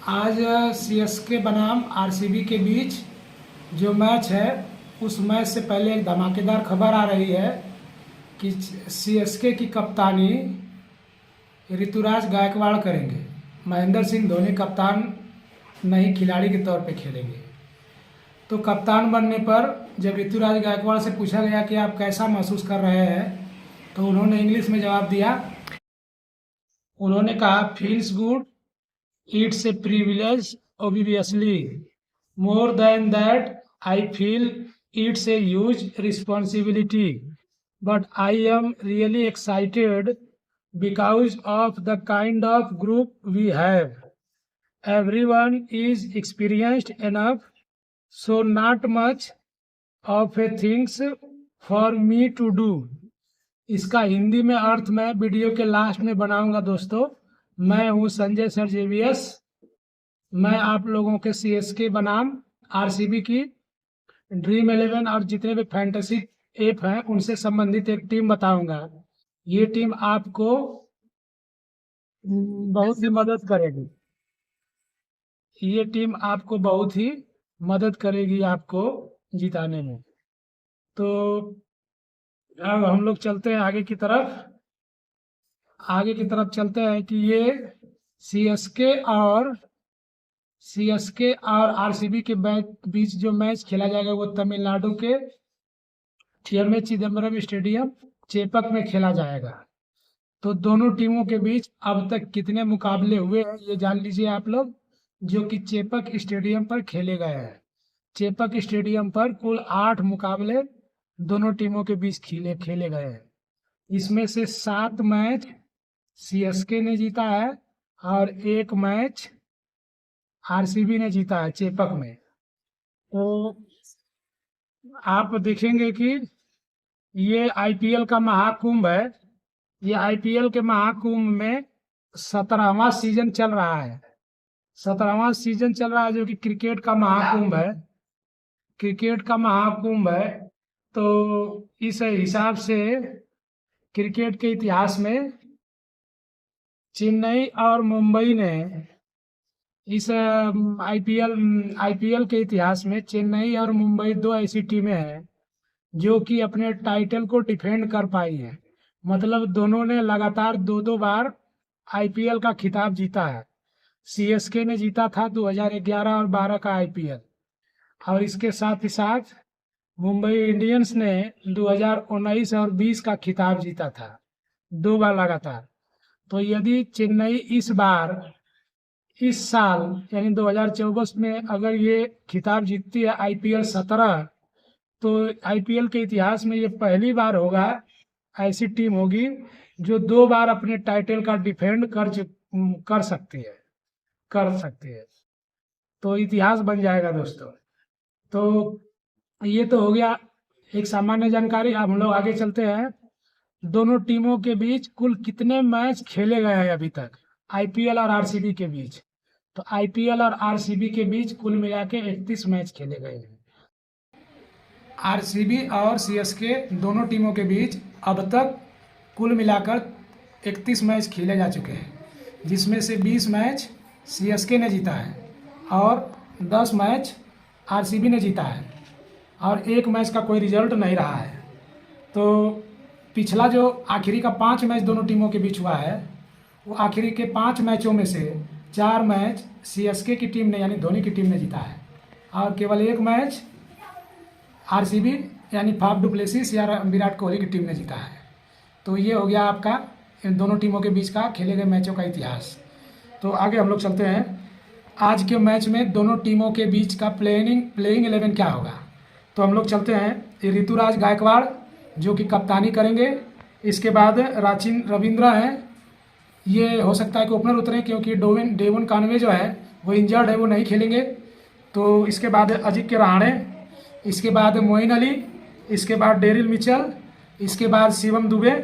आज सीएसके बनाम आरसीबी के बीच जो मैच है, उस मैच से पहले एक धमाकेदार खबर आ रही है कि सीएसके की कप्तानी ऋतुराज गायकवाड़ करेंगे। महेंद्र सिंह धोनी कप्तान नहीं, खिलाड़ी के तौर पे खेलेंगे। तो कप्तान बनने पर जब ऋतुराज गायकवाड़ से पूछा गया कि आप कैसा महसूस कर रहे हैं, तो उन्होंने इंग्लिश में जवाब दिया। उन्होंने कहा, feels good, it's a privilege obviously, more than that I feel it's a huge responsibility, but I am really excited because of the kind of group we have. Everyone is experienced enough, so not much of a things for me to do. इसका हिंदी में अर्थ मैं video के last में बनाऊंगा। दोस्तों, मैं हूं Sanjay sir JVS. मैं आप लोगों के सीएसके बनाम आरसीबी की ड्रीम 11 और जितने भी फैंटेसी ऐप हैं उनसे संबंधित एक टीम बताऊंगा। ये टीम आपको बहुत ही मदद करेगी। ये टीम आपको बहुत ही मदद करेगी आपको जिताने में। तो अब हम लोग चलते हैं आगे की तरफ चलते हैं कि ये सीएसके और आरसीबी के बीच जो मैच खेला जाएगा वो तमिलनाडु के TMA चिदम्बरम स्टेडियम चेपक में खेला जाएगा। तो दोनों टीमों के बीच अब तक कितने मुकाबले हुए हैं ये जान लीजिए आप लोग, जो कि चेपक स्टेडियम पर खेले गए हैं। चेपक स्टेडियम पर कुल 8 मुकाबले दोनों टीमों के बीच खेले गए हैं। इसमें से 7 मैच सीएसके ने जीता है और 1 मैच आरसीबी ने जीता है चेपक में। तो आप देखेंगे कि ये आईपीएल का महाकुंभ है। ये आईपीएल के महाकुंभ में 17वां सीजन चल रहा है। 17वां सीजन चल रहा है, जो कि क्रिकेट का महाकुंभ है। तो इस हिसाब से क्रिकेट के इतिहास में चेन्नई और मुंबई ने इस आईपीएल के इतिहास में चेन्नई और मुंबई 2 ऐसी टीमें हैं जो कि अपने टाइटल को डिफेंड कर पाई हैं। मतलब दोनों ने लगातार 2-2 बार आईपीएल का खिताब जीता है। सीएसके ने जीता था 2011 और 12 का आईपीएल, और इसके साथ ही साथ मुंबई इंडियंस ने 2019 और 20 का खिताब जीता था 2 बार लगातार। तो यदि चेन्नई इस साल यानी 2024 में अगर ये खिताब जीतती है आईपीएल 17, तो आईपीएल के इतिहास में ये पहली बार होगा, ऐसी टीम होगी जो 2 बार अपने टाइटल का डिफेंड कर सकती है। तो इतिहास बन जाएगा दोस्तों। तो ये तो हो गया एक सामान्य जानकारी। अब हम लोग आगे चलते हैं। दोनों टीमों के बीच कुल कितने मैच खेले गए हैं अभी तक आईपीएल और आरसीबी के बीच? तो आईपीएल और आरसीबी के बीच कुल मिला के 31 मैच खेले गए हैं। आरसीबी और सीएसके दोनों टीमों के बीच अब तक कुल मिलाकर 31 मैच खेले जा चुके हैं, जिसमें से 20 मैच सीएसके ने जीता है और 10 मैच आरसीबी ने जीता है, और 1 मैच का कोई रिजल्ट नहीं रहा है। तो पिछला जो आखिरी का 5 मैच दोनों टीमों के बीच हुआ है, वो आखिरी के 5 मैचों में से 4 मैच सीएसके की टीम ने यानी धोनी की टीम ने जीता है, और केवल 1 मैच आरसीबी यानी फाफ डुप्लेसिस या विराट कोहली की टीम ने जीता है। तो ये हो गया आपका इन दोनों टीमों के बीच का खेले गए मैचों का इतिहास। तो आगे हम लोग चलते हैं। आज के मैच में दोनों टीमों के बीच का प्लेइंग 11 क्या होगा? तो हम लोग चलते हैं। ये ऋतुराज गायकवाड़ जो कि कप्तानी करेंगे। इसके बाद राचिन रविंद्र हैं, ये हो सकता है कि ओपनर उतरे, क्योंकि डेवन कानवे जो है वो इंजर्ड है, वो नहीं खेलेंगे। तो इसके बाद अजिंक्य रहाणे, इसके बाद मोइन अली, इसके बाद डेरिल मिचेल, इसके बाद शिवम दुबे,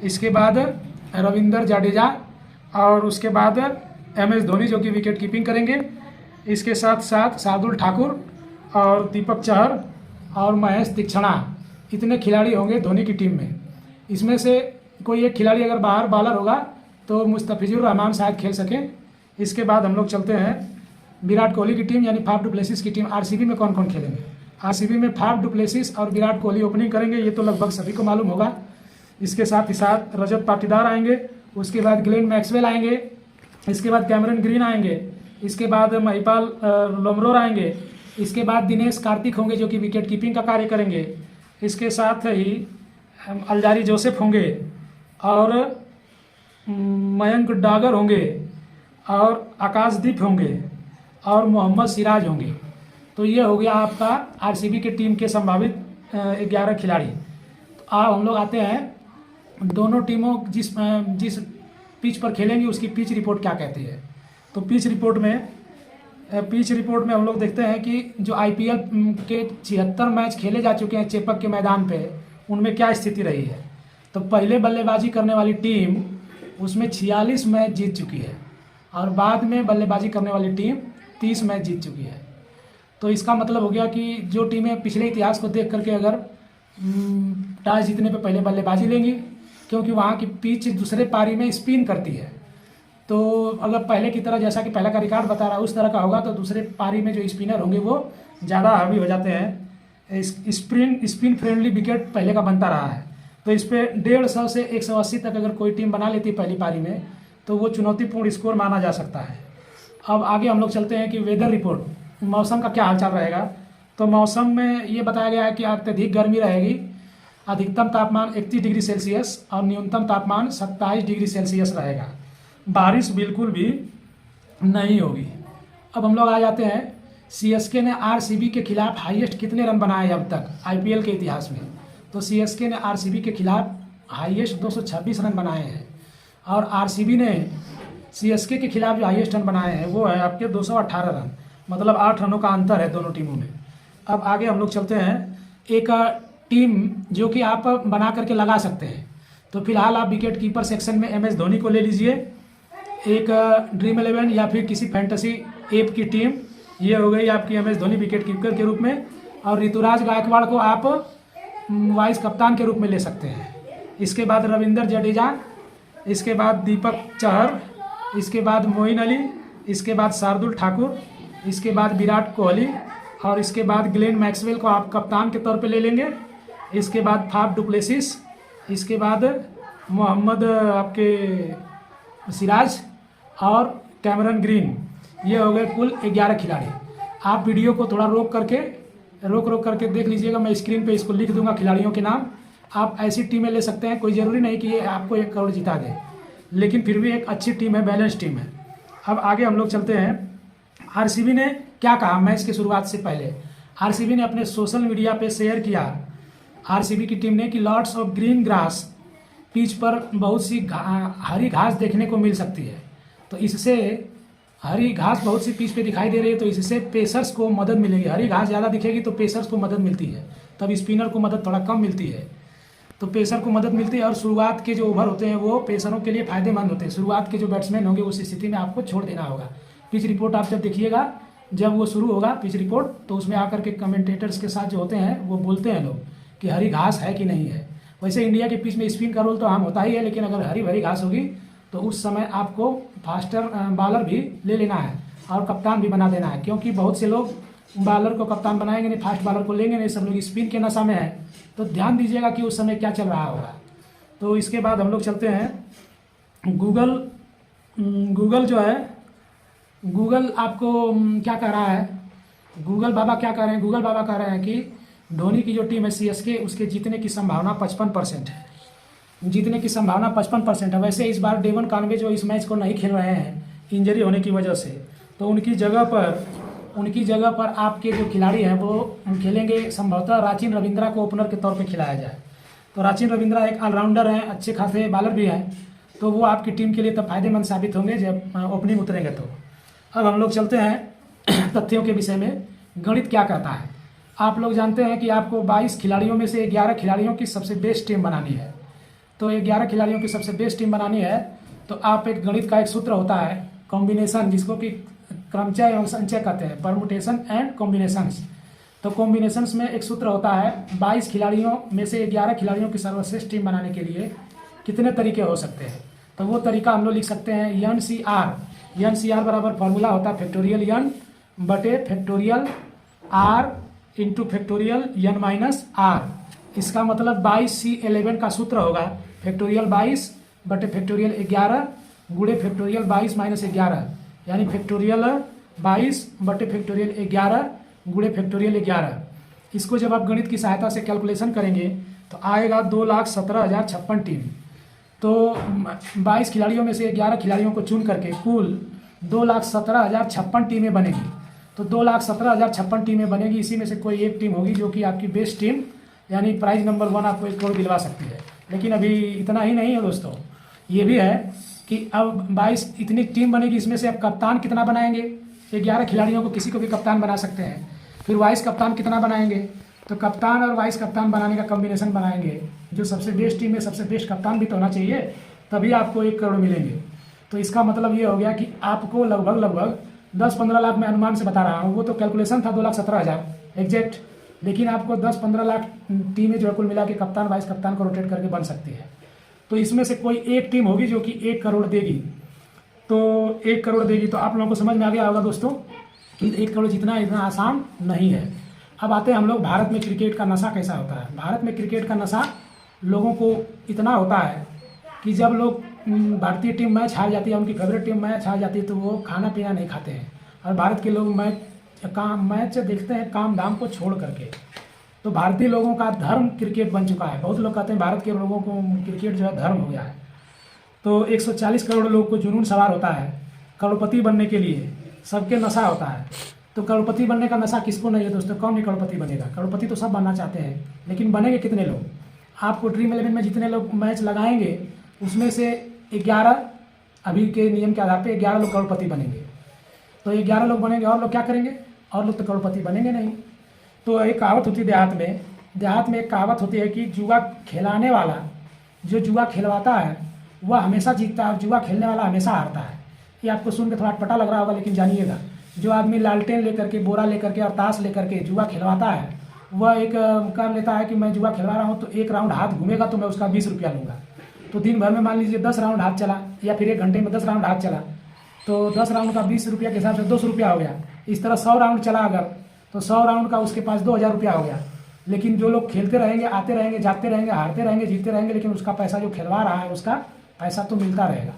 इसके बाद रविंद्र जडेजा, और उसके बाद MS धोनी जो कि विकेट कीपिंग करेंगे। इसके साथ साथ शार्दुल ठाकुर और दीपक चहर और महेश तीक्ष्णा, इतने खिलाड़ी होंगे धोनी की टीम में। इसमें से कोई एक खिलाड़ी अगर बाहर बॉलर होगा तो मुस्तफिजुर रहमान शायद खेल सकें। इसके बाद हम लोग चलते हैं विराट कोहली की टीम यानी फाफ डुप्लेसिस की टीम आरसीबी में कौन कौन खेलेंगे। आरसीबी में फाफ डुप्लेसिस और विराट कोहली ओपनिंग करेंगे, ये तो लगभग सभी को मालूम होगा। इसके साथ ही साथ रजत पाटीदार आएंगे, उसके बाद ग्लेन मैक्सवेल आएंगे, इसके बाद कैमरन ग्रीन आएंगे, इसके बाद महिपाल लोमरोर आएंगे, इसके बाद दिनेश कार्तिक होंगे जो कि विकेट कीपिंग का कार्य करेंगे, इसके साथ ही अलजारी जोसेफ होंगे और मयंक डागर होंगे और आकाशदीप होंगे और मोहम्मद सिराज होंगे। तो ये हो गया आपका आरसीबी की टीम के संभावित 11 खिलाड़ी। तो अब हम लोग आते हैं दोनों टीमों जिस पिच पर खेलेंगी उसकी पिच रिपोर्ट क्या कहती है। तो पिच रिपोर्ट में हम लोग देखते हैं कि जो आईपीएल के 76 मैच खेले जा चुके हैं चेपक के मैदान पे, उनमें क्या स्थिति रही है। तो पहले बल्लेबाजी करने वाली टीम उसमें 46 मैच जीत चुकी है और बाद में बल्लेबाजी करने वाली टीम 30 मैच जीत चुकी है। तो इसका मतलब हो गया कि जो टीमें पिछले इतिहास को देख करके अगर टॉस जीतने पे पहले बल्लेबाजी लेंगी, क्योंकि वहाँ की पिच दूसरे पारी में स्पिन करती है। तो अगर पहले की तरह जैसा कि पहला का रिकॉर्ड बता रहा है उस तरह का होगा तो दूसरे पारी में जो स्पिनर होंगे वो ज़्यादा हावी हो जाते हैं। स्पिन फ्रेंडली विकेट पहले का बनता रहा है, तो इस पर 150 से 180 तक अगर कोई टीम बना लेती है पहली पारी में तो वो चुनौतीपूर्ण स्कोर माना जा सकता है। अब आगे हम लोग चलते हैं कि वेदर रिपोर्ट, मौसम का क्या हालचाल रहेगा। तो मौसम में ये बताया गया है कि अत्यधिक गर्मी रहेगी, अधिकतम तापमान 31 डिग्री सेल्सियस और न्यूनतम तापमान 27 डिग्री सेल्सियस रहेगा। बारिश बिल्कुल भी नहीं होगी। अब हम लोग आ जाते हैं सीएसके ने आरसीबी के खिलाफ हाईएस्ट कितने रन बनाए अब तक आईपीएल के इतिहास में। तो सीएसके ने आरसीबी के खिलाफ हाईएस्ट 226 रन बनाए हैं और आरसीबी ने सीएसके के खिलाफ जो हाईएस्ट रन बनाए हैं वो है आपके 218 रन, मतलब 8 रनों का अंतर है दोनों टीमों में। अब आगे हम लोग चलते हैं एक टीम जो कि आप बना करके लगा सकते हैं। तो फिलहाल आप विकेट कीपर सेक्शन में MS धोनी को ले लीजिए, एक ड्रीम 11 या फिर किसी फैंटेसी ऐप की टीम, ये हो गई आपकी MS धोनी विकेट कीपर के रूप में, और ऋतुराज गायकवाड़ को आप वाइस कप्तान के रूप में ले सकते हैं। इसके बाद रविंद्र जडेजा, इसके बाद दीपक चहर, इसके बाद मोइन अली, इसके बाद शार्दुल ठाकुर, इसके बाद विराट कोहली और इसके बाद ग्लेन मैक्सवेल को आप कप्तान के तौर पे ले लेंगे। इसके बाद फाफ डुप्लेसिस, इसके बाद मोहम्मद आपके सिराज और कैमरन ग्रीन, ये हो गए कुल 11 खिलाड़ी। आप वीडियो को थोड़ा रोक करके देख लीजिएगा, मैं स्क्रीन पे इसको लिख दूंगा खिलाड़ियों के नाम। आप ऐसी टीमें ले सकते हैं, कोई ज़रूरी नहीं कि ये आपको 1 करोड़ जिता दे, लेकिन फिर भी एक अच्छी टीम है, बैलेंस टीम है। अब आगे हम लोग चलते हैं, आरसीबी ने क्या कहा मैच की शुरुआत से पहले। आरसीबी ने अपने सोशल मीडिया पे शेयर किया आरसीबी की टीम ने कि lots of green grass, pitch पर बहुत सी हरी घास देखने को मिल सकती है। तो इससे हरी घास बहुत सी पिच पे दिखाई दे रही है, तो इससे पेसर्स को मदद मिलेगी। हरी घास ज़्यादा दिखेगी तो पेसर्स को मदद मिलती है, तब स्पिनर को मदद थोड़ा कम मिलती है। तो पेसर को मदद मिलती है और शुरुआत के जो ओवर होते हैं वो पेसरों के लिए फायदेमंद होते हैं। शुरुआत के जो बैट्समैन होंगे उस स्थिति में आपको छोड़ देना होगा। पिच रिपोर्ट आप जब देखिएगा, जब वो शुरू होगा पिच रिपोर्ट, तो उसमें आकर के कमेंटेटर्स के साथ जो होते हैं वो बोलते हैं लोग कि हरी घास है कि नहीं है। वैसे इंडिया के पिच में स्पिन का रोल तो आम होता ही है, लेकिन अगर हरी भरी घास होगी तो उस समय आपको फास्टर बॉलर भी ले लेना है और कप्तान भी बना देना है, क्योंकि बहुत से लोग बॉलर को कप्तान बनाएंगे नहीं, फास्ट बॉलर को लेंगे नहीं, सब लोग स्पिन के नशा में है। तो ध्यान दीजिएगा कि उस समय क्या चल रहा होगा। तो इसके बाद हम लोग चलते हैं गूगल जो है, गूगल आपको क्या कह रहा है, गूगल बाबा क्या कह रहे हैं। गूगल बाबा कह रहे हैं कि धोनी की जो टीम है सीएसके, उसके जीतने की संभावना 55% है। जीतने की संभावना 55% है। वैसे इस बार डेवन कॉनवे जो इस मैच को नहीं खेल रहे हैं इंजरी होने की वजह से, तो उनकी जगह पर आपके जो खिलाड़ी हैं वो खेलेंगे। संभवतः राचिन रविंद्रा को ओपनर के तौर पे खिलाया जाए। तो राचिन रविंद्रा एक ऑलराउंडर हैं, अच्छे खासे बॉलर भी हैं, तो वो आपकी टीम के लिए तब फायदेमंद साबित होंगे जब ओपनिंग उतरेंगे। तो अब हम लोग चलते हैं तथ्यों के विषय में। गणित क्या कहता है। आप लोग जानते हैं कि आपको 22 खिलाड़ियों में से 11 खिलाड़ियों की सबसे बेस्ट टीम बनानी है। तो 11 खिलाड़ियों की सबसे बेस्ट टीम बनानी है तो आप एक गणित का एक सूत्र होता है कॉम्बिनेशन, जिसको कि क्रमचय एवं संचय कहते हैं, परमुटेशन एंड कॉम्बिनेशंस। तो कॉम्बिनेशंस में एक सूत्र होता है 22 खिलाड़ियों में से 11 खिलाड़ियों की सर्वश्रेष्ठ टीम बनाने के लिए कितने तरीके हो सकते हैं। तो वो तरीका हम लोग लिख सकते हैं NCR बराबर फॉर्मूला होता है फैक्टोरियल n बटे factorial R into factorial N minus R. इसका मतलब 22C11 का सूत्र होगा फैक्टोरियल 22 बटे फैक्टोरियल 11 गुणे फैक्टोरियल 22 माइनस 11, यानी फैक्टोरियल 22 बटे फैक्टोरियल 11 गुणे फैक्टोरियल 11। इसको जब आप गणित की सहायता से कैलकुलेशन करेंगे तो आएगा 2,17,056 टीम। तो 22 खिलाड़ियों में से 11 खिलाड़ियों को चुन करके कुल 2,17,056 टीमें बनेगी। तो 2,17,056 टीमें बनेगी, इसी में से कोई एक टीम होगी जो कि आपकी बेस्ट टीम यानी प्राइज नंबर 1 आपको 1 करोड़ दिलवा सकती है। लेकिन अभी इतना ही नहीं है दोस्तों, ये भी है कि अब 22 इतनी टीम बनेगी, इसमें से अब कप्तान कितना बनाएंगे। 11 खिलाड़ियों को किसी को भी कप्तान बना सकते हैं। फिर वाइस कप्तान कितना बनाएंगे, तो कप्तान और वाइस कप्तान बनाने का कॉम्बिनेशन बनाएंगे। जो सबसे बेस्ट टीम है सबसे बेस्ट कप्तान भी तो होना चाहिए, तभी आपको 1 करोड़ मिलेंगे। तो इसका मतलब ये हो गया कि आपको लगभग 10-15 लाख मैं अनुमान से बता रहा हूँ, वो तो कैलकुलेशन था 2,17,000 एग्जैक्ट, लेकिन आपको 10-15 लाख टीमें जो है कुल मिला के कप्तान वाइस कप्तान को रोटेट करके बन सकती है। तो इसमें से कोई एक टीम होगी जो कि 1 करोड़ देगी। तो 1 करोड़ देगी, तो आप लोगों को समझ में आ गया होगा दोस्तों कि 1 करोड़ जीतना इतना आसान नहीं है। अब आते हैं हम लोग भारत में क्रिकेट का नशा कैसा होता है। भारत में क्रिकेट का नशा लोगों को इतना होता है कि जब लोग भारतीय टीम मैच हार जाती है, उनकी फेवरेट टीम मैच हार जाती है, तो वो खाना पीना नहीं खाते हैं। और भारत के लोग मैच देखते हैं काम धाम को छोड़ करके। तो भारतीय लोगों का धर्म क्रिकेट बन चुका है। बहुत लोग कहते हैं भारत के लोगों को क्रिकेट जो है धर्म हो गया है। तो 140 करोड़ लोग को जुनून सवार होता है करोड़पति बनने के लिए, सबके नशा होता है। तो करोड़पति बनने का नशा किसको नहीं है दोस्तों, कौन नहीं करोड़पति बनेगा। करोड़पति तो सब बनना चाहते हैं, लेकिन बनेंगे कितने लोग। आपको ड्रीम 11 में जितने लोग मैच लगाएंगे उसमें से 11 अभी के नियम के आधार पर 11 लोग करोड़पति बनेंगे। तो 11 लोग बनेंगे, और लोग क्या करेंगे, और लोग तो करोड़पति बनेंगे नहीं। तो एक कहावत होती है देहात में एक कहावत होती है कि जुआ खिलाने वाला जो जुआ खिलवाता है वह हमेशा जीतता है और जुआ खेलने वाला हमेशा हारता है। ये आपको सुन के थोड़ा पता लग रहा होगा, लेकिन जानिएगा, जो आदमी लालटेन लेकर के, बोरा लेकर के और ताश लेकर के जुआ खिलवाता है, वह एक कर लेता है कि मैं जुआ खिलवा रहा हूँ, तो 1 राउंड हाथ घूमेगा तो मैं उसका 20 रुपया लूँगा। तो दिन भर में मान लीजिए 10 राउंड हाथ चला, या फिर 1 घंटे में 10 राउंड हाथ चला, तो 10 राउंड का 20 रुपया के हिसाब से 200 रुपया हो गया। इस तरह 100 राउंड चला अगर, तो 100 राउंड का उसके पास 2,000 रुपया हो गया। लेकिन जो लोग खेलते रहेंगे, आते रहेंगे, जाते रहेंगे, हारते रहेंगे, जीतते रहेंगे, लेकिन उसका पैसा जो खिलवा रहा है उसका पैसा तो मिलता रहेगा।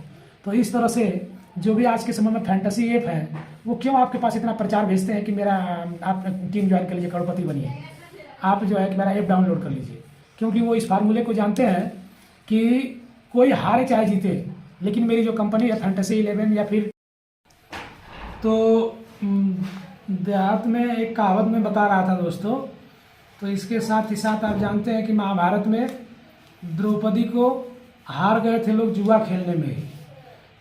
तो इस तरह से जो भी आज के समय में फैंटेसी ऐप है वो क्यों आपके पास इतना प्रचार भेजते हैं कि मेरा आप टीम ज्वाइन कर लीजिए, करोड़पति बनिए, आप जो है कि मेरा ऐप डाउनलोड कर लीजिए। क्योंकि वो इस फार्मूले को जानते हैं कि कोई हारे चाहे जीते, लेकिन मेरी जो कंपनी है फैंटेसी 11 या फिर, तो देहात में एक कहावत में बता रहा था दोस्तों। तो इसके साथ ही साथ आप जानते हैं कि महाभारत में द्रौपदी को हार गए थे लोग जुआ खेलने में।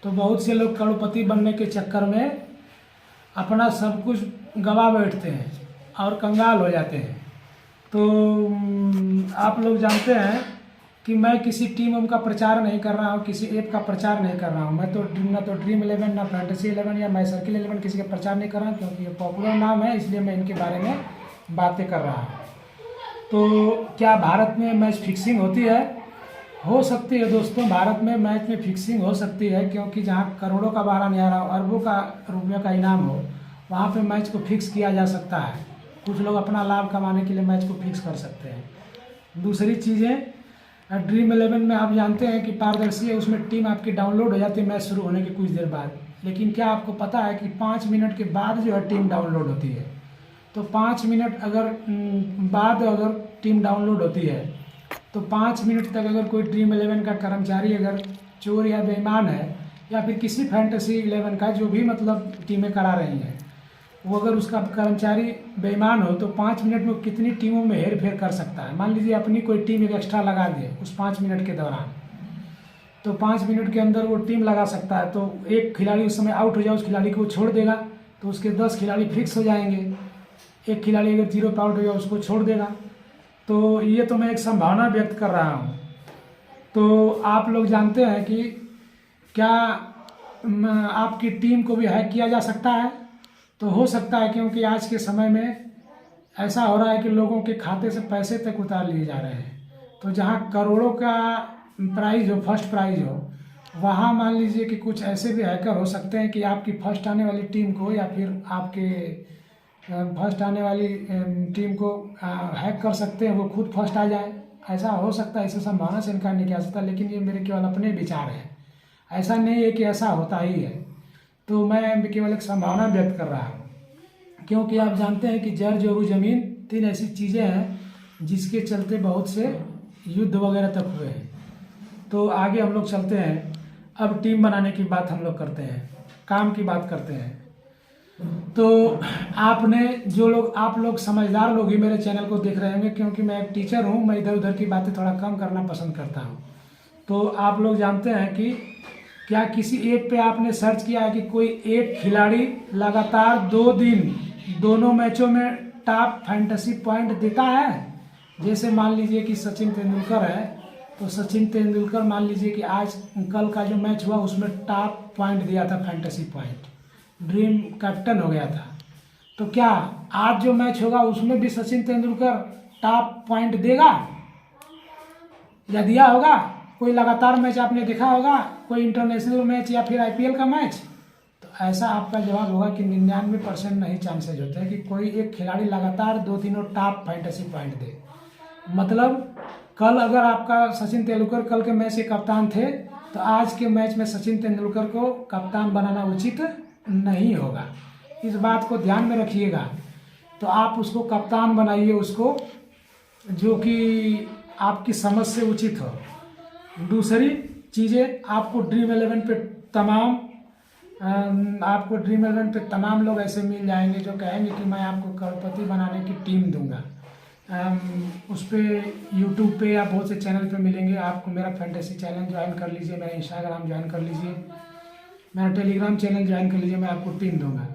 तो बहुत से लोग करोड़पति बनने के चक्कर में अपना सब कुछ गंवा बैठते हैं और कंगाल हो जाते हैं। तो आप लोग जानते हैं कि मैं किसी टीम का प्रचार नहीं कर रहा हूँ, किसी ऐप का प्रचार नहीं कर रहा हूँ। मैं तो ना तो ड्रीम 11 ना फैंटेसी 11 या मैं सर्किल 11 किसी का प्रचार नहीं कर रहा हूँ, क्योंकि ये पॉपुलर नाम है, इसलिए मैं इनके बारे में बातें कर रहा हूँ। तो क्या भारत में मैच फिक्सिंग होती है? हो सकती है दोस्तों, भारत में मैच में फिक्सिंग हो सकती है, क्योंकि जहाँ करोड़ों का बारह नहीं आ रहा हो, अरबों का रुपये का इनाम हो, वहाँ पे मैच को फिक्स किया जा सकता है। कुछ लोग अपना लाभ कमाने के लिए मैच को फिक्स कर सकते हैं। दूसरी चीज़ें, ड्रीम 11 में आप जानते हैं कि पारदर्शी है, उसमें टीम आपकी डाउनलोड हो जाती है मैच शुरू होने के कुछ देर बाद। लेकिन क्या आपको पता है कि 5 मिनट के बाद जो है टीम डाउनलोड होती है। तो 5 मिनट अगर बाद अगर टीम डाउनलोड होती है, तो 5 मिनट तक अगर कोई ड्रीम 11 का कर्मचारी अगर चोर या बेईमान है, या फिर किसी फैंटेसी 11 का जो भी मतलब टीमें करा रही हैं, वो अगर उसका कर्मचारी बेईमान हो, तो 5 मिनट में कितनी टीमों में हेर फेर कर सकता है। मान लीजिए अपनी कोई टीम एक एक्स्ट्रा लगा दे उस 5 मिनट के दौरान, तो 5 मिनट के अंदर वो टीम लगा सकता है। तो एक खिलाड़ी उस समय आउट हो जाए, उस खिलाड़ी को छोड़ देगा, तो उसके 10 खिलाड़ी फिक्स हो जाएंगे। एक खिलाड़ी अगर 0 पे आउट हो जाए उसको छोड़ देगा। तो ये तो मैं एक संभावना व्यक्त कर रहा हूँ। तो आप लोग जानते हैं कि क्या आपकी टीम को भी हैक किया जा सकता है? तो हो सकता है, क्योंकि आज के समय में ऐसा हो रहा है कि लोगों के खाते से पैसे तक उतार लिए जा रहे हैं। तो जहाँ करोड़ों का प्राइज हो, फर्स्ट प्राइज हो, वहाँ मान लीजिए कि कुछ ऐसे भी हैकर हो सकते हैं कि आपकी फर्स्ट आने वाली टीम को या फिर आपके फर्स्ट आने वाली टीम को हैक कर सकते हैं, वो खुद फर्स्ट आ जाए। ऐसा हो सकता है, इसे संभावना से इनकार नहीं किया जा सकता, लेकिन ये मेरे केवल अपने विचार हैं। ऐसा नहीं है कि ऐसा होता ही है, तो मैं केवल एक संभावना व्यक्त कर रहा हूँ। क्योंकि आप जानते हैं कि जर जोरू जमीन 3 ऐसी चीज़ें हैं जिसके चलते बहुत से युद्ध वगैरह तक हुए हैं। तो आगे हम लोग चलते हैं। अब टीम बनाने की बात हम लोग करते हैं, काम की बात करते हैं। तो आप लोग समझदार लोग ही मेरे चैनल को देख रहे होंगे, क्योंकि मैं एक टीचर हूँ, मैं इधर उधर की बातें थोड़ा कम करना पसंद करता हूँ। तो आप लोग जानते हैं कि क्या किसी ऐप पे आपने सर्च किया है कि कोई एक खिलाड़ी लगातार 2 दिन दोनों मैचों में टॉप फैंटेसी पॉइंट देता है? जैसे मान लीजिए कि सचिन तेंदुलकर है, तो सचिन तेंदुलकर मान लीजिए कि आज कल का जो मैच हुआ उसमें टॉप पॉइंट दिया था, फैंटेसी पॉइंट, ड्रीम कैप्टन हो गया था। तो क्या आज जो मैच होगा उसमें भी सचिन तेंदुलकर टॉप पॉइंट देगा या दिया होगा? कोई लगातार मैच आपने देखा होगा, कोई इंटरनेशनल मैच या फिर आईपीएल का मैच? तो ऐसा आपका जवाब होगा कि 99% नहीं चांसेज होते हैं कि कोई एक खिलाड़ी लगातार 2 दिनों टॉप फैंटेसी पॉइंट दे। मतलब कल अगर आपका सचिन तेंदुलकर कल के मैच के कप्तान थे, तो आज के मैच में सचिन तेंदुलकर को कप्तान बनाना उचित नहीं होगा। इस बात को ध्यान में रखिएगा। तो आप उसको कप्तान बनाइए, उसको जो कि आपकी समझ से उचित हो। दूसरी चीज़ें, आपको ड्रीम 11 पे तमाम लोग ऐसे मिल जाएंगे जो कहेंगे कि मैं आपको करोड़पति बनाने की टीम दूंगा। उस पर यूट्यूब पे या बहुत से चैनल पे मिलेंगे आपको। मेरा फैंटेसी चैनल ज्वाइन कर लीजिए, मेरा इंस्टाग्राम ज्वाइन कर लीजिए, मेरा टेलीग्राम चैनल ज्वाइन कर लीजिए, मैं आपको टीम दूंगा।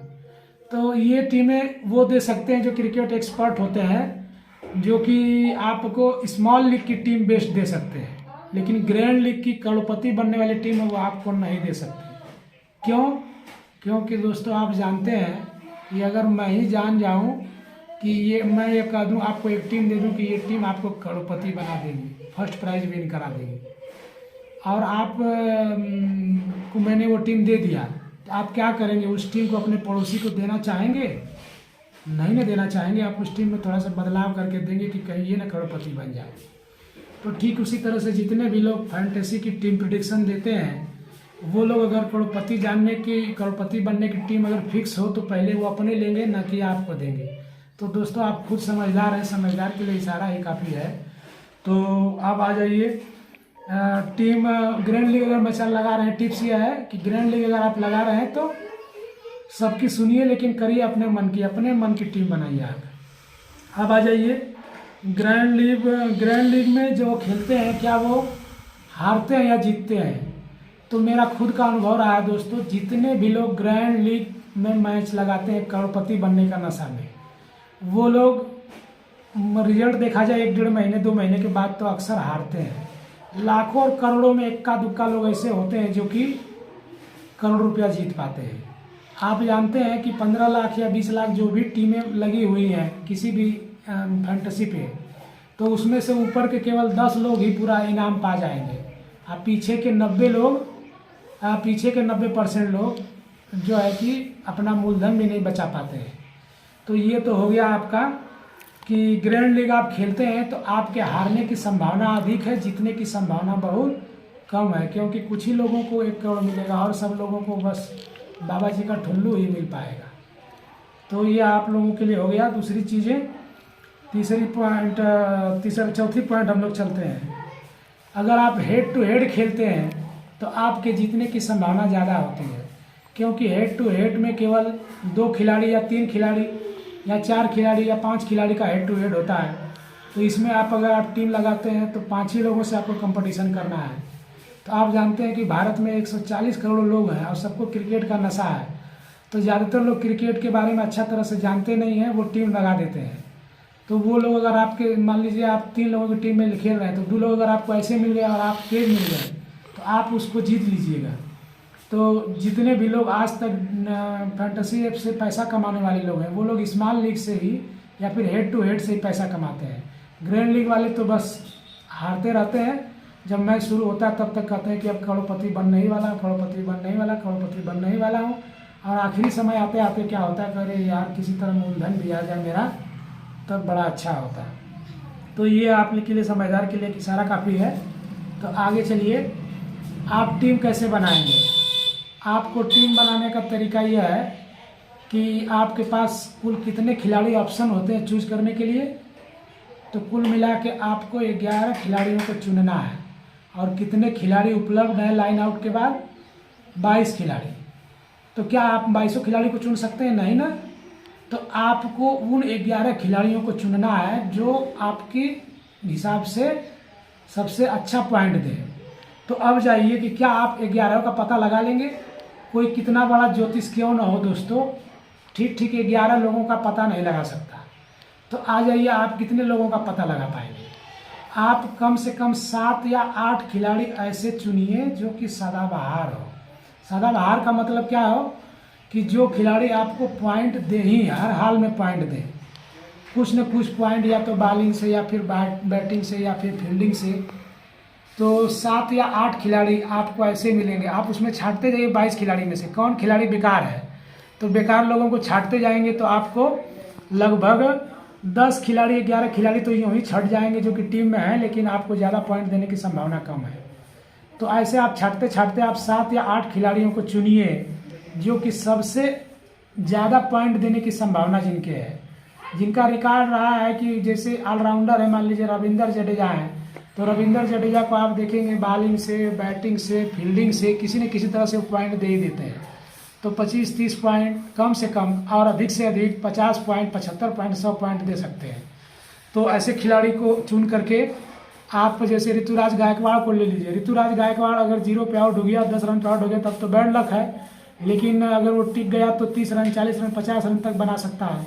तो ये टीमें वो दे सकते हैं जो क्रिकेट एक्सपर्ट होते हैं, जो कि आपको स्मॉल लीग की टीम बेस्ट दे सकते हैं, लेकिन ग्रैंड लीग की करोड़पति बनने वाली टीम है वो आपको नहीं दे सकती। क्यों? क्योंकि दोस्तों आप जानते हैं कि अगर मैं ही जान जाऊं कि मैं ये कह दूं, आपको एक टीम दे दूं कि ये टीम आपको करोड़पति बना देगी, फर्स्ट प्राइज विन करा देगी, और आप को मैंने वो टीम दे दिया, तो आप क्या करेंगे? उस टीम को अपने पड़ोसी को देना चाहेंगे? नहीं ना देना चाहेंगे। आप उस टीम में थोड़ा सा बदलाव करके देंगे कि कहीं ये ना करोड़पति बन जाए। तो ठीक उसी तरह से जितने भी लोग फैंटेसी की टीम प्रिडिक्शन देते हैं, वो लोग अगर करोड़पति बनने की टीम अगर फिक्स हो तो पहले वो अपने लेंगे, ना कि आपको देंगे। तो दोस्तों आप खुद समझदार हैं, समझदार के लिए इशारा ही काफ़ी है। तो आप आ जाइए। टीम ग्रैंड लीग अगर मैच लगा रहे हैं, टिप्स यह है कि ग्रैंड लीग अगर आप लगा रहे हैं तो सबकी सुनिए, लेकिन करिए अपने मन की टीम बनाइए आप। अब आ जाइए ग्रैंड लीग में जो खेलते हैं, क्या वो हारते हैं या जीतते हैं? तो मेरा खुद का अनुभव रहा है दोस्तों, जितने भी लोग ग्रैंड लीग में मैच लगाते हैं करोड़पति बनने का नशा में, वो लोग रिजल्ट देखा जाए 1-1.5 महीने 2 महीने के बाद तो अक्सर हारते हैं। लाखों और करोड़ों में इक्का दुक्का लोग ऐसे होते हैं जो कि करोड़ रुपया जीत पाते हैं। आप जानते हैं कि 15 लाख या 20 लाख जो भी टीमें लगी हुई हैं किसी भी फैंटेसी पे, तो उसमें से ऊपर के केवल 10 लोग ही पूरा इनाम पा जाएंगे। आप पीछे के 90% लोग जो है कि अपना मूलधन भी नहीं बचा पाते हैं। तो ये तो हो गया आपका कि ग्रैंड लीग आप खेलते हैं तो आपके हारने की संभावना अधिक है, जीतने की संभावना बहुत कम है, क्योंकि कुछ ही लोगों को 1 करोड़ मिलेगा और सब लोगों को बस बाबा जी का ठुल्लू ही मिल पाएगा। तो ये आप लोगों के लिए हो गया। दूसरी चीज़ें, चौथी पॉइंट हम लोग चलते हैं। अगर आप हेड टू हेड खेलते हैं तो आपके जीतने की संभावना ज़्यादा होती है, क्योंकि हेड टू हेड में केवल 2 खिलाड़ी या 3 खिलाड़ी या 4 खिलाड़ी या 5 खिलाड़ी का हेड टू हेड होता है। तो इसमें अगर आप टीम लगाते हैं तो 5 ही लोगों से आपको कंपटीशन करना है। तो आप जानते हैं कि भारत में 140 करोड़ लोग हैं और सबको क्रिकेट का नशा है। तो ज़्यादातर लोग क्रिकेट के बारे में अच्छा तरह से जानते नहीं हैं, वो टीम लगा देते हैं। तो वो लोग अगर आपके, मान लीजिए आप 3 लोगों की टीम में खेल रहे हैं, तो 2 लोग अगर आपको ऐसे मिल गए और आप तेज मिल गए तो आप उसको जीत लीजिएगा। तो जितने भी लोग आज तक फैंटेसी ऐप से पैसा कमाने वाले लोग हैं, वो लोग स्मॉल लीग से ही या फिर हेड टू हेड से ही पैसा कमाते हैं। ग्रैंड लीग वाले तो बस हारते रहते हैं जब मैच शुरू होता है तब तक कहते हैं कि अब करोड़पति बनने ही वाला, करोड़पति बनने ही वाला, करोड़पति बनने ही वाला हूँ। और आखिरी समय आते आते क्या होता है, अरे यार किसी तरह मूलधन भी आ जाए मेरा तब बड़ा अच्छा होता है। तो ये आप के लिए समझदार के लिए इशारा काफ़ी है। तो आगे चलिए, आप टीम कैसे बनाएंगे। आपको टीम बनाने का तरीका यह है कि आपके पास कुल कितने खिलाड़ी ऑप्शन होते हैं चूज करने के लिए। तो कुल मिला के आपको 11 खिलाड़ियों को चुनना है। और कितने खिलाड़ी उपलब्ध हैं लाइन आउट के बाद, 22 खिलाड़ी। तो क्या आप 22 खिलाड़ी को चुन सकते हैं? नहीं ना। तो आपको उन 11 खिलाड़ियों को चुनना है जो आपके हिसाब से सबसे अच्छा पॉइंट दे। तो अब जाइए कि क्या आप 11 का पता लगा लेंगे। कोई कितना बड़ा ज्योतिष क्यों ना हो दोस्तों, ठीक 11 लोगों का पता नहीं लगा सकता। तो आ जाइए, आप कितने लोगों का पता लगा पाएंगे। आप कम से कम 7 या 8 खिलाड़ी ऐसे चुनिए जो कि सदाबहार हो। सदाबहार का मतलब क्या हो कि जो खिलाड़ी आपको पॉइंट दे ही, हर हाल में पॉइंट दे, कुछ न कुछ पॉइंट, या तो बॉलिंग से या फिर बैटिंग से या फिर फील्डिंग से। तो 7 या 8 खिलाड़ी आपको ऐसे मिलेंगे। आप उसमें छांटते जाइए 22 खिलाड़ी में से कौन खिलाड़ी बेकार है। तो बेकार लोगों को छांटते जाएंगे तो आपको लगभग 10 खिलाड़ी 11 खिलाड़ी तो यूँ ही छट जाएंगे जो कि टीम में है, लेकिन आपको ज़्यादा पॉइंट देने की संभावना कम है। तो ऐसे आप छाटते छाटते आप 7 या 8 खिलाड़ियों को चुनिए जो कि सबसे ज़्यादा पॉइंट देने की संभावना जिनके है, जिनका रिकॉर्ड रहा है कि जैसे ऑलराउंडर है, मान लीजिए रविंदर जडेजा है। तो रविंदर जडेजा को आप देखेंगे बॉलिंग से, बैटिंग से, फील्डिंग से किसी न किसी तरह से पॉइंट दे ही देते हैं। तो 25-30 पॉइंट कम से कम और अधिक से अधिक 50 पॉइंट, 75 पॉइंट, 100 पॉइंट दे सकते हैं। तो ऐसे खिलाड़ी को चुन करके आप जैसे ऋतुराज गायकवाड़ को ले लीजिए। ऋतुराज गायकवाड़ अगर 0 पे आउट हो गया, 10 रन पे आउट हो गया तब तो बैड लक है, लेकिन अगर वो टिक गया तो 30 रन, 40 रन, 50 रन तक बना सकता है।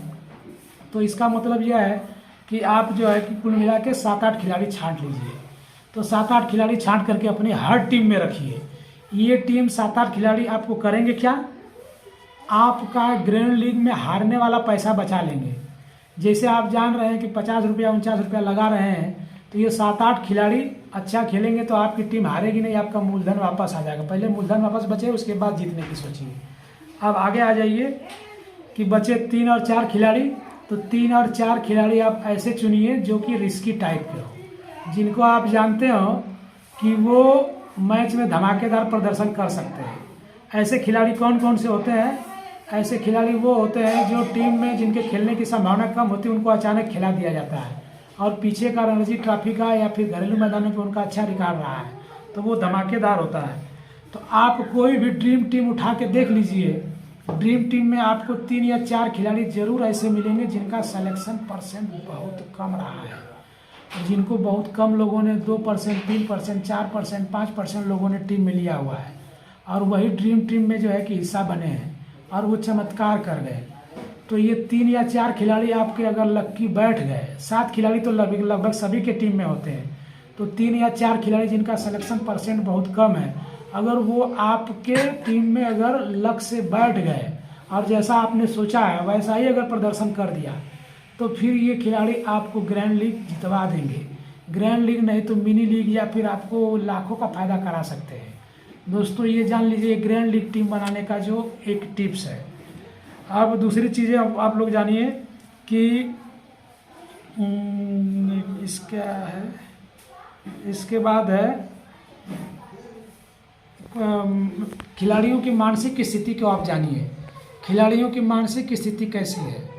तो इसका मतलब यह है कि आप जो है कि कुल मिला के 7-8 खिलाड़ी छांट लीजिए। तो 7-8 खिलाड़ी छांट करके अपनी हर टीम में रखिए। ये टीम 7-8 खिलाड़ी आपको करेंगे क्या, आपका ग्रैंड लीग में हारने वाला पैसा बचा लेंगे। जैसे आप जान रहे हैं कि 50 रुपया 49 रुपया लगा रहे हैं, तो ये 7-8 खिलाड़ी अच्छा खेलेंगे तो आपकी टीम हारेगी नहीं, आपका मूलधन वापस आ जाएगा। पहले मूलधन वापस बचे, उसके बाद जीतने की सोचिए। अब आगे आ जाइए कि बचे 3 और 4 खिलाड़ी। तो 3 और 4 खिलाड़ी आप ऐसे चुनिए जो कि रिस्की टाइप के हो, जिनको आप जानते हो कि वो मैच में धमाकेदार प्रदर्शन कर सकते हैं। ऐसे खिलाड़ी कौन कौन से होते हैं? ऐसे खिलाड़ी वो होते हैं जो टीम में जिनके खेलने की संभावना कम होती है, उनको अचानक खिला दिया जाता है और पीछे का रणजी ट्रॉफी का या फिर घरेलू मैदानों में उनका अच्छा रिकॉर्ड रहा है, तो वो धमाकेदार होता है। तो आप कोई भी ड्रीम टीम उठा के देख लीजिए, ड्रीम टीम में आपको 3 या 4 खिलाड़ी जरूर ऐसे मिलेंगे जिनका सिलेक्शन परसेंट बहुत कम रहा है, और जिनको बहुत कम लोगों ने 2%, 3%, 4%, 5% लोगों ने टीम में लिया हुआ है, और वही ड्रीम टीम में जो है कि हिस्सा बने हैं और वो चमत्कार कर गए। तो ये 3 या 4 खिलाड़ी आपके अगर लक्की बैठ गए, 7 खिलाड़ी तो लगभग सभी के टीम में होते हैं, तो 3 या 4 खिलाड़ी जिनका सिलेक्शन परसेंट बहुत कम है, अगर वो आपके टीम में अगर लक से बैठ गए और जैसा आपने सोचा है वैसा ही अगर प्रदर्शन कर दिया, तो फिर ये खिलाड़ी आपको ग्रैंड लीग जितवा देंगे। ग्रैंड लीग नहीं तो मिनी लीग, या फिर आपको लाखों का फायदा करा सकते हैं। दोस्तों ये जान लीजिए ग्रैंड लीग टीम बनाने का जो एक टिप्स है। अब दूसरी चीज़ें आप लोग जानिए कि इसका है, इसके बाद है खिलाड़ियों की मानसिक स्थिति को आप जानिए। खिलाड़ियों की मानसिक स्थिति कैसी है,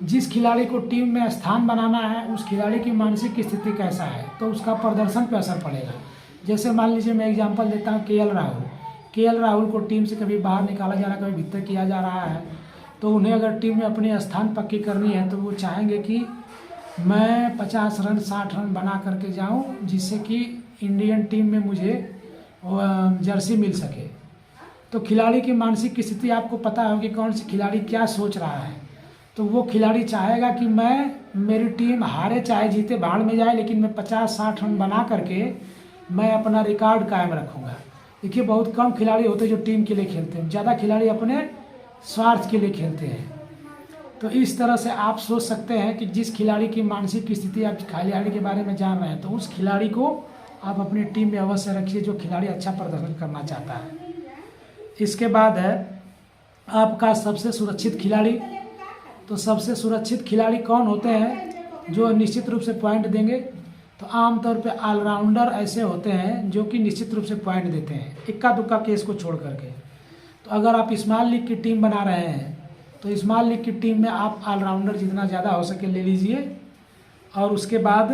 जिस खिलाड़ी को टीम में स्थान बनाना है उस खिलाड़ी की मानसिक स्थिति कैसा है, तो उसका प्रदर्शन पर असर पड़ेगा। जैसे मान लीजिए मैं एग्जांपल देता हूँ केएल राहुल को टीम से कभी बाहर निकाला जा रहा है, कभी भीतर किया जा रहा है, तो उन्हें अगर टीम में अपनी स्थान पक्की करनी है तो वो चाहेंगे कि मैं 50 रन 60 रन बना करके जाऊं, जिससे कि इंडियन टीम में मुझे जर्सी मिल सके। तो खिलाड़ी की मानसिक स्थिति आपको पता हो कि कौन सी खिलाड़ी क्या सोच रहा है। तो वो खिलाड़ी चाहेगा कि मेरी टीम हारे चाहे जीते भाड़ में जाए, लेकिन मैं 50-60 रन बना करके मैं अपना रिकॉर्ड कायम रखूँगा। देखिए बहुत कम खिलाड़ी होते जो टीम के लिए खेलते हैं, ज़्यादा खिलाड़ी अपने स्वार्थ के लिए खेलते हैं। तो इस तरह से आप सोच सकते हैं कि जिस खिलाड़ी की मानसिक स्थिति आप खिलाड़ी के बारे में जान रहे हैं, तो उस खिलाड़ी को आप अपनी टीम में अवश्य रखिए जो खिलाड़ी अच्छा प्रदर्शन करना चाहता है। इसके बाद है आपका सबसे सुरक्षित खिलाड़ी। तो सबसे सुरक्षित खिलाड़ी कौन होते हैं जो निश्चित रूप से पॉइंट देंगे? तो आमतौर पे ऑलराउंडर ऐसे होते हैं जो कि निश्चित रूप से पॉइंट देते हैं, इक्का दुक्का केस को छोड़ करके। तो अगर आप स्मॉल लीग की टीम बना रहे हैं तो स्मॉल लीग की टीम में आप ऑलराउंडर जितना ज़्यादा हो सके ले लीजिए। और उसके बाद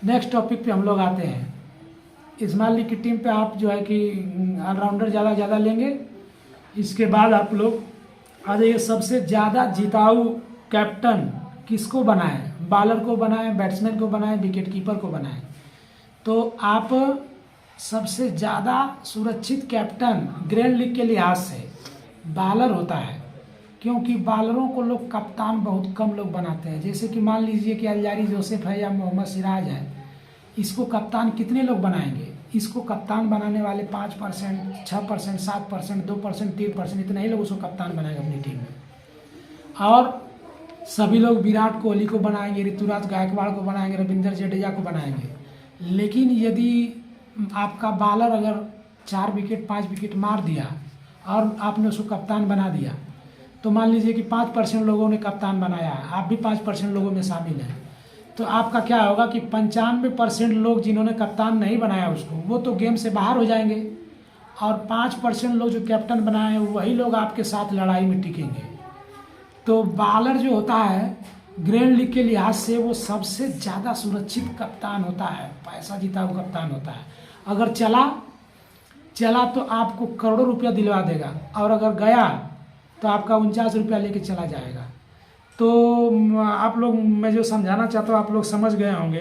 नेक्स्ट टॉपिक पे हम लोग आते हैं। स्मॉल लीग की टीम पे आप जो है कि ऑलराउंडर ज़्यादा लेंगे। इसके बाद आप लोग आ जाइए, सबसे ज़्यादा जिताऊ कैप्टन किसको बनाएं? बॉलर को बनाएं, बैट्समैन को बनाएं, विकेट कीपर को बनाएं? तो आप सबसे ज़्यादा सुरक्षित कैप्टन ग्रैंड लीग के लिहाज से बॉलर होता है, क्योंकि बॉलरों को लोग कप्तान बहुत कम लोग बनाते हैं। जैसे कि मान लीजिए कि अल्जारी जोसेफ है या मोहम्मद सिराज है, इसको कप्तान कितने लोग बनाएंगे? इसको कप्तान बनाने वाले 5%, 6%, 7%, 2%, 3%, इतने ही लोग उसको कप्तान बनाएंगे अपनी टीम में। और सभी लोग विराट कोहली को बनाएंगे, ऋतुराज गायकवाड़ को बनाएंगे, रविंद्र जडेजा को बनाएंगे। लेकिन यदि आपका बॉलर अगर 4 विकेट 5 विकेट मार दिया और आपने उसको कप्तान बना दिया, तो मान लीजिए कि 5% लोगों ने कप्तान बनाया है, आप भी 5% लोगों में शामिल हैं, तो आपका क्या होगा कि 95% लोग जिन्होंने कप्तान नहीं बनाया उसको, वो तो गेम से बाहर हो जाएंगे। और 5% लोग जो कैप्टन बनाए हैं वही लोग आपके साथ लड़ाई में टिकेंगे। तो बॉलर जो होता है ग्रैंड लीग के लिहाज से वो सबसे ज़्यादा सुरक्षित कप्तान होता है, पैसा जीता हुआ कप्तान होता है। अगर चला तो आपको करोड़ों रुपया दिलवा देगा, और अगर गया तो आपका 49 रुपया लेके चला जाएगा। तो आप लोग, मैं जो समझाना चाहता हूँ आप लोग समझ गए होंगे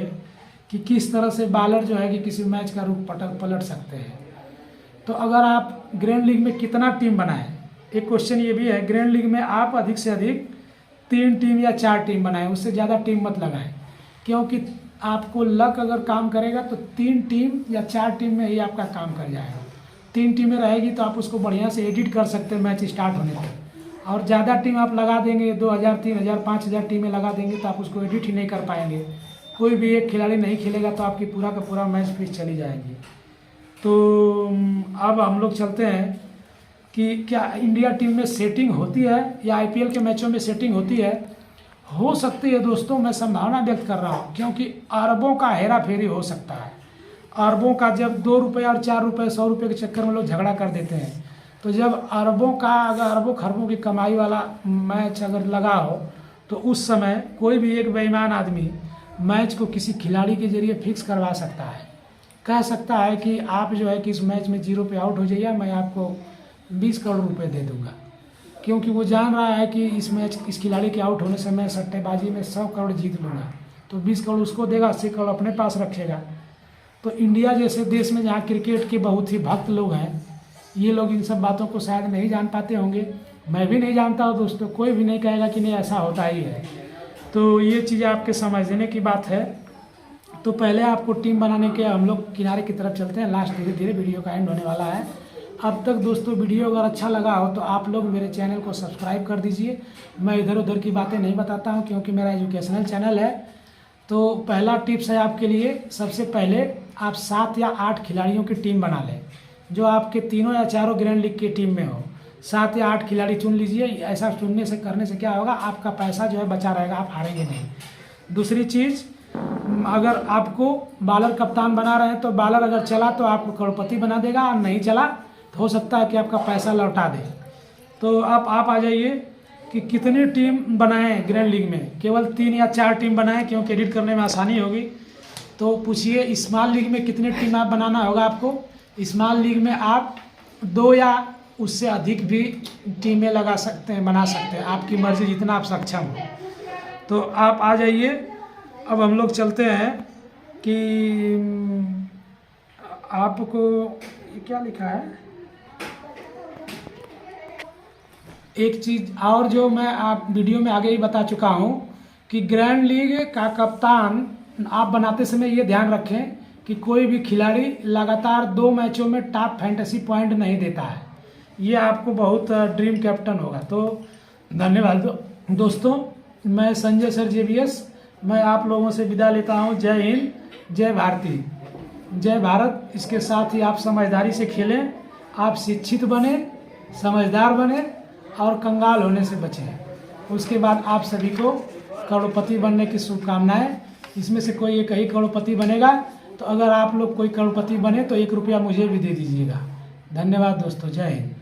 कि किस तरह से बॉलर जो है कि किसी मैच का रुख पलट सकते हैं। तो अगर आप ग्रैंड लीग में कितना टीम बनाएं, एक क्वेश्चन ये भी है, ग्रैंड लीग में आप अधिक से अधिक 3 टीम या 4 टीम बनाएं, उससे ज़्यादा टीम मत लगाएं, क्योंकि आपको लक अगर काम करेगा तो 3 टीम या 4 टीम में ही आपका काम कर जाएगा। 3 टीमें रहेगी तो आप उसको बढ़िया से एडिट कर सकते हैं मैच स्टार्ट होने तक। और ज़्यादा टीम आप लगा देंगे, 2000, 3000, 5000 टीमें लगा देंगे तो आप उसको एडिट ही नहीं कर पाएंगे। कोई भी एक खिलाड़ी नहीं खेलेगा तो आपकी पूरा का पूरा मैच फिर चली जाएगी। तो अब हम लोग चलते हैं कि क्या इंडिया टीम में सेटिंग होती है या आईपीएल के मैचों में सेटिंग होती है? हो सकती है दोस्तों, मैं संभावना व्यक्त कर रहा हूँ, क्योंकि अरबों का हेरा फेरी हो सकता है। अरबों का जब 2 रुपये और 4 रुपये 100 रुपये के चक्कर में लोग झगड़ा कर देते हैं, तो जब अरबों का, अगर अरबों खरबों की कमाई वाला मैच अगर लगा हो तो उस समय कोई भी एक बेईमान आदमी मैच को किसी खिलाड़ी के जरिए फिक्स करवा सकता है। कह सकता है कि आप जो है कि इस मैच में 0 पे आउट हो जाइए, मैं आपको 20 करोड़ रुपए दे दूंगा, क्योंकि वो जान रहा है कि इस खिलाड़ी के आउट होने से मैं सट्टेबाजी में 100 करोड़ जीत लूँगा। तो 20 करोड़ उसको देगा, 80 करोड़ अपने पास रखेगा। तो इंडिया जैसे देश में जहाँ क्रिकेट के बहुत ही भक्त लोग हैं, ये लोग इन सब बातों को शायद नहीं जान पाते होंगे। मैं भी नहीं जानता हूँ दोस्तों, कोई भी नहीं कहेगा कि नहीं ऐसा होता ही है। तो ये चीज़ें आपके समझने की बात है। तो पहले आपको टीम बनाने के हम लोग किनारे की तरफ चलते हैं, लास्ट धीरे धीरे वीडियो का एंड होने वाला है। अब तक दोस्तों वीडियो अगर अच्छा लगा हो तो आप लोग मेरे चैनल को सब्सक्राइब कर दीजिए। मैं इधर उधर की बातें नहीं बताता हूँ, क्योंकि मेरा एजुकेशनल चैनल है। तो पहला टिप्स है आपके लिए, सबसे पहले आप 7 या 8 खिलाड़ियों की टीम बना लें, जो आपके 3 या 4 ग्रैंड लीग की टीम में हो। 7 या 8 खिलाड़ी चुन लीजिए। ऐसा चुनने से करने से क्या होगा, आपका पैसा जो है बचा रहेगा, आप हारेंगे नहीं। दूसरी चीज़, अगर आपको बॉलर कप्तान बना रहे हैं तो बॉलर अगर चला तो आपको करोड़पति बना देगा, और नहीं चला तो हो सकता है कि आपका पैसा लौटा दे। तो आप आ जाइए कि कितनी टीम बनाएं ग्रैंड लीग में। केवल 3 या 4 टीम बनाएं, क्योंकि एडिट करने में आसानी होगी। तो पूछिए स्मॉल लीग में कितनी टीम आप बनाना होगा आपको? स्मॉल लीग में आप 2 या उससे अधिक भी टीमें लगा सकते हैं, बना सकते हैं, आपकी मर्जी, जितना आप सक्षम हो। तो आप आ जाइए। अब हम लोग चलते हैं कि आपको ये क्या लिखा है, एक चीज़ और जो मैं आप वीडियो में आगे ही बता चुका हूँ कि ग्रैंड लीग का कप्तान आप बनाते समय ये ध्यान रखें कि कोई भी खिलाड़ी लगातार 2 मैचों में टॉप फैंटेसी पॉइंट नहीं देता है। ये आपको बहुत ड्रीम कैप्टन होगा। तो धन्यवाद दोस्तों, मैं संजय सर JBS, मैं आप लोगों से विदा लेता हूँ। जय हिंद, जय भारती। जय भारत। इसके साथ ही आप समझदारी से खेलें, आप शिक्षित बने, समझदार बने और कंगाल होने से बचें। उसके बाद आप सभी को करोड़पति बनने की शुभकामनाएं। इसमें से कोई एक ही करोड़पति बनेगा, तो अगर आप लोग कोई करोड़पति बने तो 1 रुपया मुझे भी दे दीजिएगा। धन्यवाद दोस्तों, जय हिंद।